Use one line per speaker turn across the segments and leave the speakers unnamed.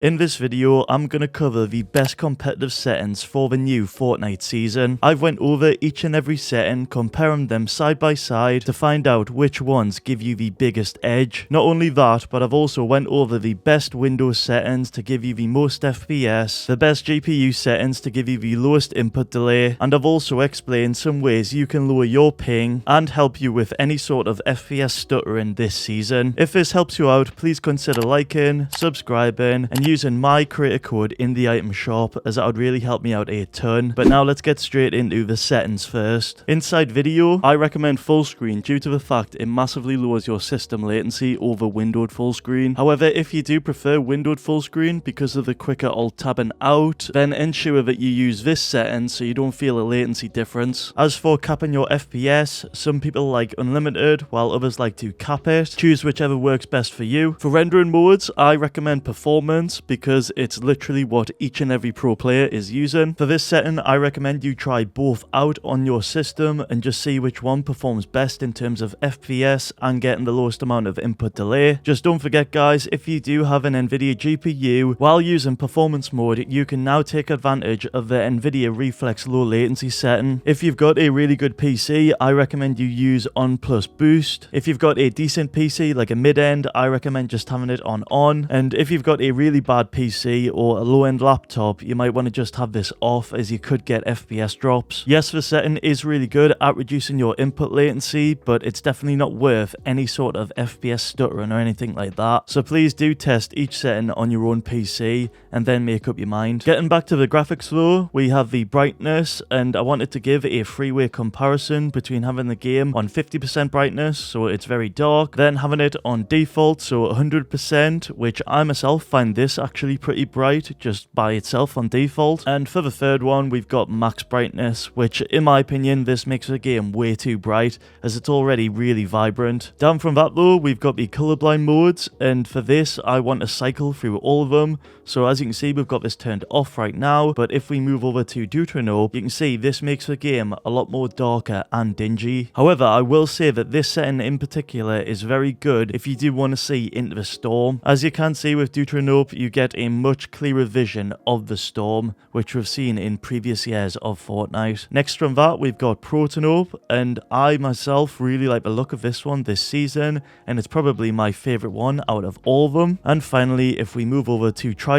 In this video, I'm going to cover the best competitive settings for the new Fortnite season. I've went over each and every setting, comparing them side by side to find out which ones give you the biggest edge. Not only that, but I've also went over the best Windows settings to give you the most FPS, the best GPU settings to give you the lowest input delay, and I've also explained some ways you can lower your ping and help you with any sort of FPS stuttering this season. If this helps you out, please consider liking, subscribing, and using my creator code in the item shop, as that would really help me out a ton. But now let's get straight into the settings first. Inside video, I recommend full screen due to the fact it massively lowers your system latency over windowed full screen. However, if you do prefer windowed full screen because of the quicker alt tabbing out, then ensure that you use this setting so you don't feel a latency difference. As for capping your FPS, some people like unlimited while others like to cap it. Choose whichever works best for you. For rendering modes, I recommend performance because it's literally what each and every pro player is using. For this setting, I recommend you try both out on your system and just see which one performs best in terms of FPS and getting the lowest amount of input delay. Just don't forget guys, if you do have an Nvidia GPU, while using performance mode, you can now take advantage of the Nvidia Reflex low latency setting. If you've got a really good PC, I recommend you use on plus boost. If you've got a decent PC like a mid-end, I recommend just having it on. And if you've got a really bad PC or a low-end laptop, you might want to just have this off, as you could get FPS drops. Yes, the setting is really good at reducing your input latency, but it's definitely not worth any sort of FPS stuttering or anything like that. So please do test each setting on your own PC and then make up your mind. Getting back to the graphics though, we have the brightness, and I wanted to give a three-way comparison between having the game on 50% brightness, so it's very dark, then having it on default, so 100%, which I myself find this actually pretty bright just by itself on default. And for the third one, we've got max brightness, which in my opinion, this makes the game way too bright as it's already really vibrant. Down from that though, we've got the colorblind modes, and for this I want to cycle through all of them. So as you can see, we've got this turned off right now, but if we move over to Deuteronope, you can see this makes the game a lot more darker and dingy. However, I will say that this setting in particular is very good if you do want to see into the storm. As you can see with Deuteronope, you get a much clearer vision of the storm, which we've seen in previous years of Fortnite. Next from that, we've got Protanope, and I myself really like the look of this one this season, and it's probably my favorite one out of all of them. And finally, if we move over to Tritanope,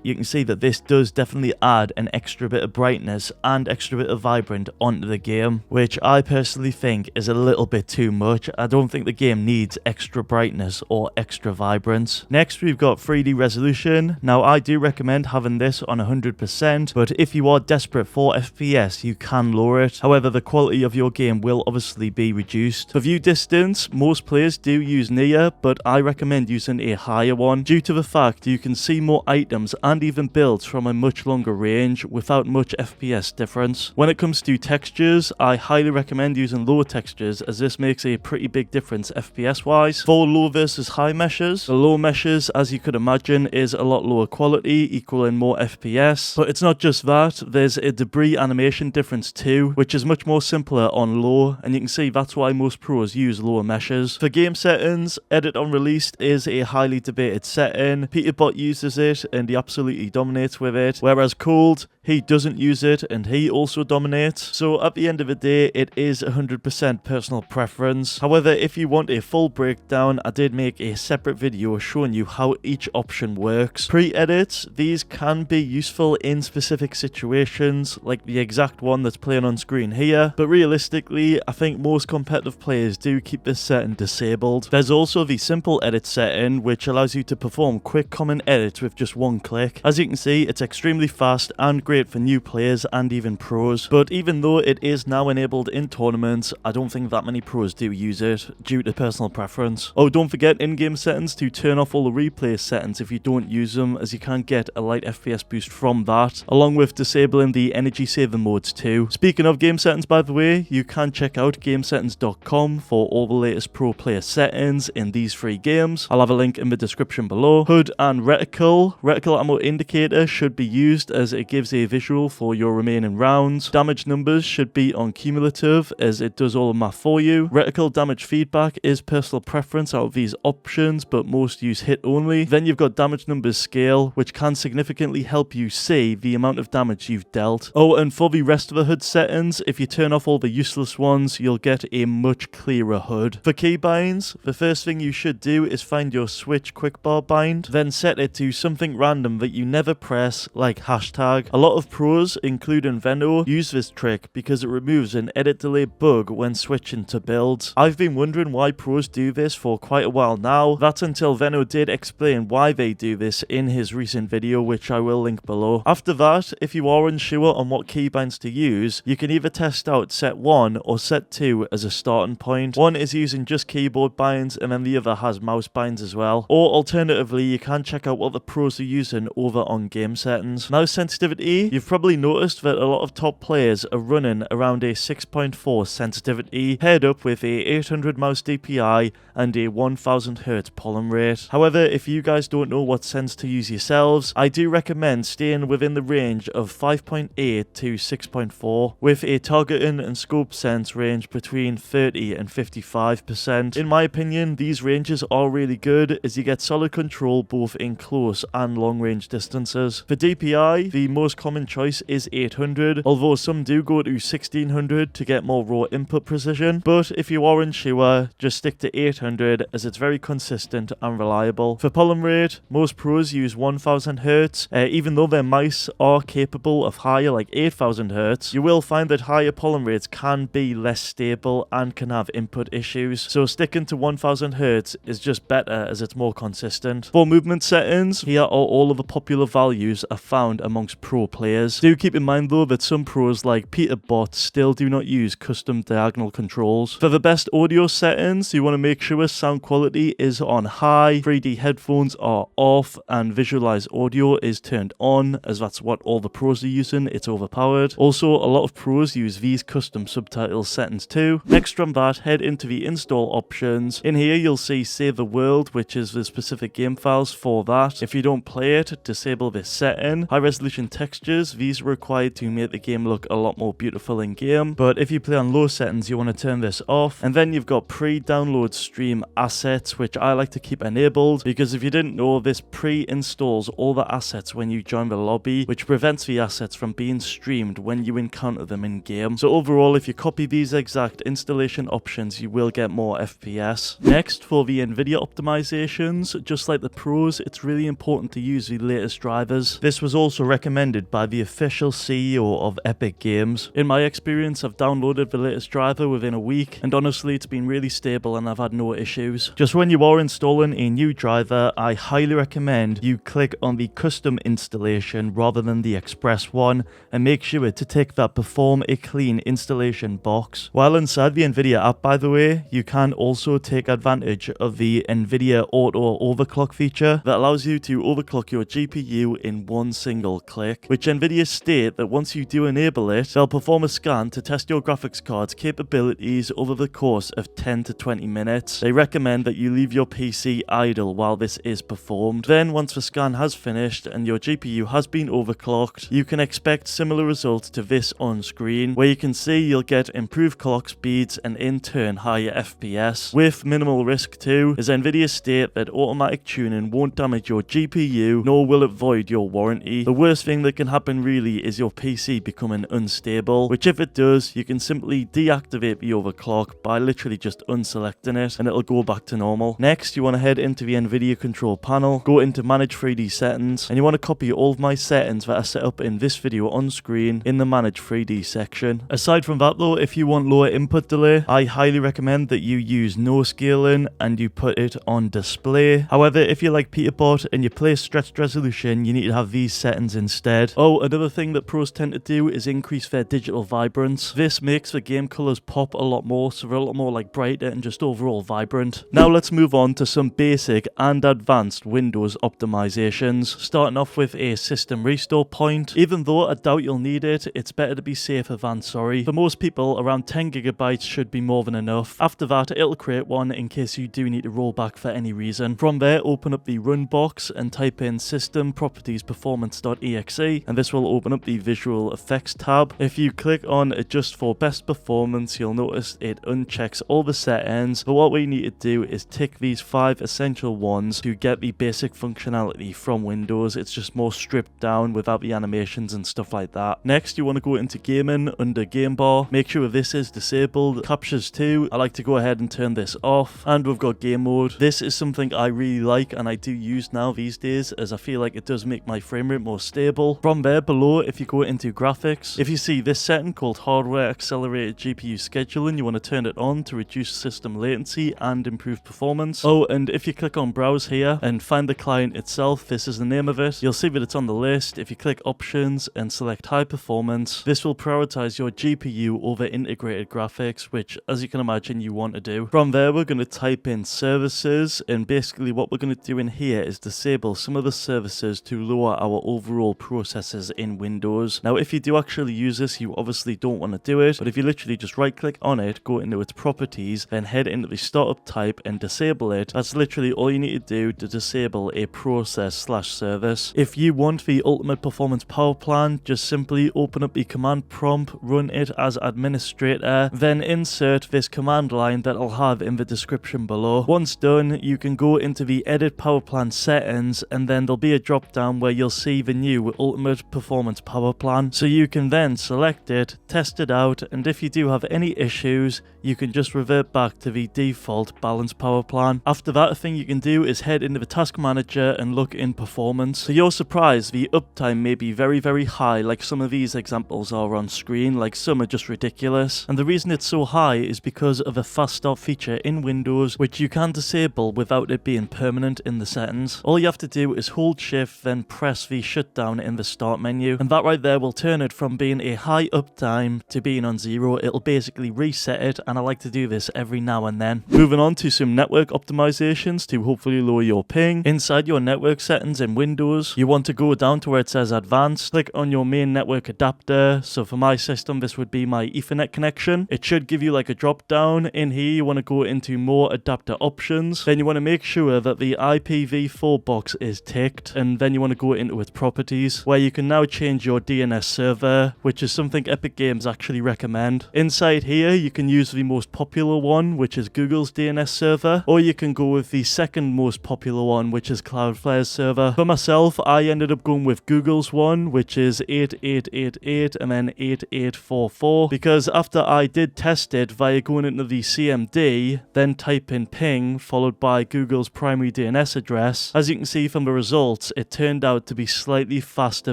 you can see that this does definitely add an extra bit of brightness and extra bit of vibrant onto the game, which I personally think is a little bit too much. I don't think the game needs extra brightness or extra vibrance. Next, we've got 3D resolution. Now, I do recommend having this on 100%, but if you are desperate for FPS, you can lower it. However, the quality of your game will obviously be reduced. For view distance, most players do use near, but I recommend using a higher one due to the fact you can see more items and even builds from a much longer range without much FPS difference. When it comes to textures, I highly recommend using lower textures, as this makes a pretty big difference FPS wise. For low versus high meshes, the low meshes, as you could imagine, is a lot lower quality, equaling more FPS. But it's not just that, there's a debris animation difference too, which is much more simpler on low, and you can see that's why most pros use lower meshes. For game settings, edit on released is a highly debated setting. Peterbot uses it and he absolutely dominates with it, whereas Cold, he doesn't use it and he also dominates. So at the end of the day, it is 100% personal preference. However, if you want a full breakdown, I did make a separate video showing you how each option works. Pre-edits, these can be useful in specific situations, like the exact one that's playing on screen here, but realistically, I think most competitive players do keep this setting disabled. There's also the simple edit setting, which allows you to perform quick common edits with just one click. As you can see, it's extremely fast and great for new players and even pros, but even though it is now enabled in tournaments, I don't think that many pros do use it due to personal preference. Oh, don't forget in-game settings to turn off all the replay settings if you don't use them, as you can get a light FPS boost from that, along with disabling the energy saver modes too. Speaking of game settings, by the way, you can check out gamesettings.com for all the latest pro player settings in these three games. I'll have a link in the description below. HUD and Retical ammo indicator should be used, as it gives a visual for your remaining rounds. Damage numbers should be on cumulative as it does all the math for you. Reticle damage feedback is personal preference out of these options, but most use hit only. Then you've got damage numbers scale, which can significantly help you see the amount of damage you've dealt. Oh, and for the rest of the HUD settings, if you turn off all the useless ones, you'll get a much clearer HUD. For keybinds, the first thing you should do is find your switch quickbar bind, then set it to something random that you never press, like hashtag. A lot of pros, including Veno, use this trick because it removes an edit delay bug when switching to builds. I've been wondering why pros do this for quite a while now. That's until Veno did explain why they do this in his recent video, which I will link below. After that, if you are unsure on what keybinds to use, you can either test out set 1 or set 2 as a starting point. One is using just keyboard binds and then the other has mouse binds as well. Or alternatively, you can check out what the pros are using over on game settings. Mouse sensitivity, you've probably noticed that a lot of top players are running around a 6.4 sensitivity, paired up with a 800 mouse DPI and a 1000 Hz pollen rate. However, if you guys don't know what sens to use yourselves, I do recommend staying within the range of 5.8 to 6.4 with a targeting and scope sense range between 30 and 55%. In my opinion, these ranges are really good as you get solid control both in close and long range distances. For DPI, the most common choice is 800, although some do go to 1600 to get more raw input precision, but if you are unsure, just stick to 800 as it's very consistent and reliable. For pollen rate, most pros use 1000 Hz, even though their mice are capable of higher like 8000 Hz, you will find that higher pollen rates can be less stable and can have input issues, so sticking to 1000 Hz is just better as it's more consistent. For movement settings, here are all of the popular values are found amongst pro players. Do keep in mind though that some pros like Peterbot still do not use custom diagonal controls. For the best audio settings, you want to make sure sound quality is on high, 3D headphones are off, and visualize audio is turned on, as that's what all the pros are using. It's overpowered. Also, a lot of pros use these custom subtitle settings too. Next from that, head into the install options. In here you'll see Save the World, which is the specific game files for that. If you don't play it, disable this setting. High resolution textures, these are required to make the game look a lot more beautiful in game, but if you play on low settings you want to turn this off. And then you've got pre-download stream assets, which I like to keep enabled because if you didn't know, this pre-installs all the assets when you join the lobby, which prevents the assets from being streamed when you encounter them in game. So overall, if you copy these exact installation options, you will get more FPS. Next, for the Nvidia optimizations, just like the pros, it's really important to use the latest drivers. This was also recommended by the official CEO of Epic Games. In my experience, I've downloaded the latest driver within a week, and honestly it's been really stable and I've had no issues. Just when you are installing a new driver, I highly recommend you click on the custom installation rather than the express one, and make sure to tick that perform a clean installation box. While inside the Nvidia app, by the way, you can also take advantage of the Nvidia auto overclock feature that allows you to overclock your GPU in one single click, which Nvidia state that once you do enable it, they'll perform a scan to test your graphics card's capabilities over the course of 10 to 20 minutes. They recommend that you leave your PC idle while this is performed. Then once the scan has finished and your GPU has been overclocked, you can expect similar results to this on screen, where you can see you'll get improved clock speeds and in turn higher FPS, with minimal risk too, as Nvidia state that automatic tuning won't damage your GPU nor will it void your warranty. The worst thing that can happen really is your PC becoming unstable, which if it does, you can simply deactivate the overclock by literally just unselecting it and it'll go back to normal. Next, you want to head into the Nvidia control panel, go into manage 3D settings, and you want to copy all of my settings that are set up in this video on screen in the manage 3D section. Aside from that though, if you want lower input delay, I highly recommend that you use no scaling and you put it on display. However, if you like Peterbot and you play stretched resolution, you need to have these settings instead. Oh, another thing that pros tend to do is increase their digital vibrance. This makes the game colors pop a lot more, so they're a lot more like brighter and just overall vibrant. Now let's move on to some basic and advanced Windows optimizations, starting off with a system restore point. Even though I doubt you'll need it, it's better to be safer than sorry. For most people, around 10 gigabytes should be more than enough. After that, it'll create one in case you do need to roll back for any reason. From there, open up the run box and type in system properties performance.exe, and and this will open up the visual effects tab. If you click on adjust for best performance, you'll notice it unchecks all the settings, but what we need to do is tick these 5 essential ones to get the basic functionality from Windows. It's just more stripped down without the animations and stuff like that. Next, you want to go into gaming under game bar. Make sure this is disabled. Captures too, I like to go ahead and turn this off. And we've got game mode. This is something I really like and I do use now these days, as I feel like it does make my frame rate more stable. From there below, if you go into graphics, if you see this setting called hardware accelerated GPU scheduling, you want to turn it on to reduce system latency and improve performance. Oh, and if you click on browse here and find the client itself, this is the name of it, you'll see that it's on the list. If you click options and select high performance, this will prioritize your GPU over integrated graphics, which as you can imagine you want to do. From there, we're going to type in services, and basically what we're going to do in here is disable some of the services to lower our overall processes in Windows. Now if you do actually use this, you obviously don't want to do it, but if you literally just right click on it, go into its properties, then head into the startup type and disable it, that's literally all you need to do to disable a process/service. If you want the ultimate performance power plan, just simply open up the command prompt, run it as administrator, then insert this command line that I'll have in the description below. Once done, you can go into the edit power plan settings, and then there'll be a drop down where you'll see the new ultimate performance power plan. So you can then select it, test it out, and if you do have any issues, you can just revert back to the default balanced power plan. After that, a thing you can do is head into the task manager and look in performance. To your surprise, the uptime may be very high, like some of these examples are on screen, like some are just ridiculous. And the reason it's so high is because of a fast start feature in Windows, which you can disable without it being permanent in the settings. All you have to do is hold shift, then press the shutdown in the start menu, and that right there will turn it from being a high uptime to being on 0. It'll basically reset it, and I like to do this every now and then. Moving on to some network optimizations to hopefully lower your ping. Inside your network settings in Windows, you want to go down to where it says advanced, click on your main network adapter. So for my system, this would be my Ethernet connection. It should give you like a drop down. In here, you want to go into more adapter options. Then you want to make sure that the IPv4 box is ticked, and then you want to go into its properties, where you can now change your DNS server, which is something Epic Games actually recommend. Inside here, you can use the most popular one, which is Google's DNS server, or you can go with the second most popular one, which is Cloudflare's server. For myself, I ended up going with Google's one, which is 8888 and then 8844, because after I did test it via going into the CMD, then type in ping followed by Google's primary DNS address, as you can see from the results, it turned out to be slightly faster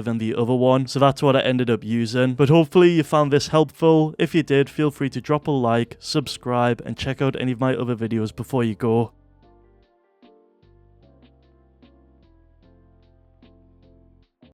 than the other one, so that's what I ended up using. But hopefully you found this helpful. If you did, feel free to drop a like, subscribe, and check out any of my other videos before you go.